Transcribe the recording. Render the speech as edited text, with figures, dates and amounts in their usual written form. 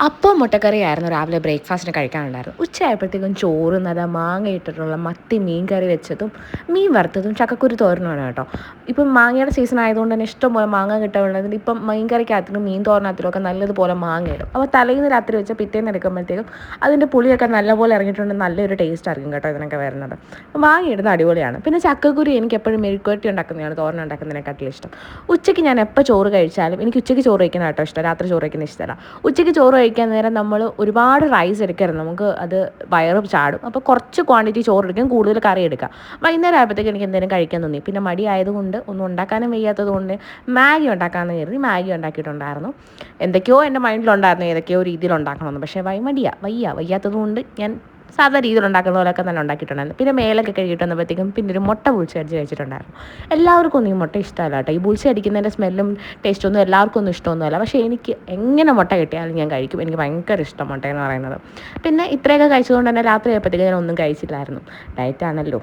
അപ്പം മുട്ടക്കറിയായിരുന്നു രാവിലെ ബ്രേക്ക്ഫാസ്റ്റിന് കഴിക്കാനുണ്ടായിരുന്നു. ഉച്ചയായപ്പോഴത്തേക്കും ചോറ് നല്ല മാങ്ങ ഇട്ടിട്ടുള്ള മത്തി മീൻ കറി വെച്ചതും മീൻ വറുത്തതും ചക്കക്കുരു തോരനുമാണ് കേട്ടോ. ഇപ്പം മാങ്ങയുടെ സീസൺ ആയതുകൊണ്ട് തന്നെ ഇഷ്ടംപോലെ മാങ്ങ കിട്ടാനുള്ളതിന് ഇപ്പം മീൻ കറിക്കകത്തിലും മീൻ തോരനകത്തിലും ഒക്കെ നല്ലതുപോലെ മാങ്ങ ഇടും. അപ്പോൾ തലേന്ന് രാത്രി വെച്ച് പിറ്റേന്ന് എടുക്കുമ്പോഴത്തേക്കും അതിൻ്റെ പുളിയൊക്കെ നല്ലപോലെ ഇറങ്ങിയിട്ടുണ്ട്. നല്ലൊരു ടേസ്റ്റ് ആയിരിക്കും കേട്ടോ ഇതിനൊക്കെ വരുന്നത്. മാങ്ങ ഇടുന്ന അടിപൊളിയാണ്. പിന്നെ ചക്കക്കുരു എനിക്ക് എപ്പോഴും മെഴുക്കുവരട്ടി ഉണ്ടാക്കുന്നതാണ് തോരൻ ഉണ്ടാക്കുന്നതിനെക്കാട്ടിലും ഇഷ്ടം. ഉച്ചയ്ക്ക് ഞാൻ എപ്പോൾ ചോറ് കഴിച്ചാലും എനിക്ക് ഉച്ചയ്ക്ക് ചോറ് കഴിക്കുന്ന കേട്ടോ ഇഷ്ടം, രാത്രി ചോറ് കഴിക്കുന്ന ഇഷ്ടമല്ല. ഉച്ചയ്ക്ക് ചോറ് കഴിക്കാൻ നേരം നമ്മൾ ഒരുപാട് റൈസ് എടുക്കരുത്, നമുക്ക് അത് വയറ് ചാടും. അപ്പോൾ കുറച്ച് ക്വാണ്ടിറ്റി ചോറ് എടുക്കും, കൂടുതൽ കറി എടുക്കുക. വൈകുന്നേരം ആയപ്പോഴത്തേക്ക് എനിക്ക് എന്തെങ്കിലും കഴിക്കാൻ തോന്നി. പിന്നെ മടി ആയതുകൊണ്ട് ഒന്നും ഉണ്ടാക്കാനും വയ്യാത്തത് കൊണ്ട് മാഗി ഉണ്ടാക്കാമെന്ന് കരുതി മാഗി ഉണ്ടാക്കിയിട്ടുണ്ടായിരുന്നു. എന്തൊക്കെയോ എൻ്റെ മൈൻഡിലുണ്ടായിരുന്നു ഏതൊക്കെയോ രീതിയിൽ ഉണ്ടാക്കണമെന്ന്. പക്ഷേ വയ്യാത്തത് കൊണ്ട് ഞാൻ സാധാ രീതിയിൽ ഉണ്ടാക്കുന്ന പോലെയൊക്കെ തന്നെ ഉണ്ടാക്കിയിട്ടുണ്ടായിരുന്നു. പിന്നെ മേലൊക്കെ കഴുകിയിട്ട് വന്നപ്പോഴത്തേക്കും പിന്നെ ഒരു മുട്ട ബുൾസി അടിച്ച് കഴിച്ചിട്ടുണ്ടായിരുന്നു. എല്ലാവർക്കും ഒന്നും ഈ മുട്ട ഇഷ്ടമല്ല കേട്ടോ. ഈ ബുൾസി അടിക്കുന്നതിൻ്റെ സ്മെല്ലും ടേസ്റ്റൊന്നും എല്ലാവർക്കും ഒന്നും ഇഷ്ടമൊന്നുമല്ല. പക്ഷേ എനിക്ക് എങ്ങനെ മുട്ട കിട്ടിയാലും ഞാൻ കഴിക്കും. എനിക്ക് ഭയങ്കര ഇഷ്ടം മുട്ടയെന്ന് പറയുന്നത്. പിന്നെ ഇത്രയൊക്കെ കഴിച്ചതുകൊണ്ട് തന്നെ രാത്രി ആയപ്പോഴത്തേക്കും ഞാൻ ഒന്നും കഴിച്ചില്ലായിരുന്നു. ഡയറ്റാണല്ലോ.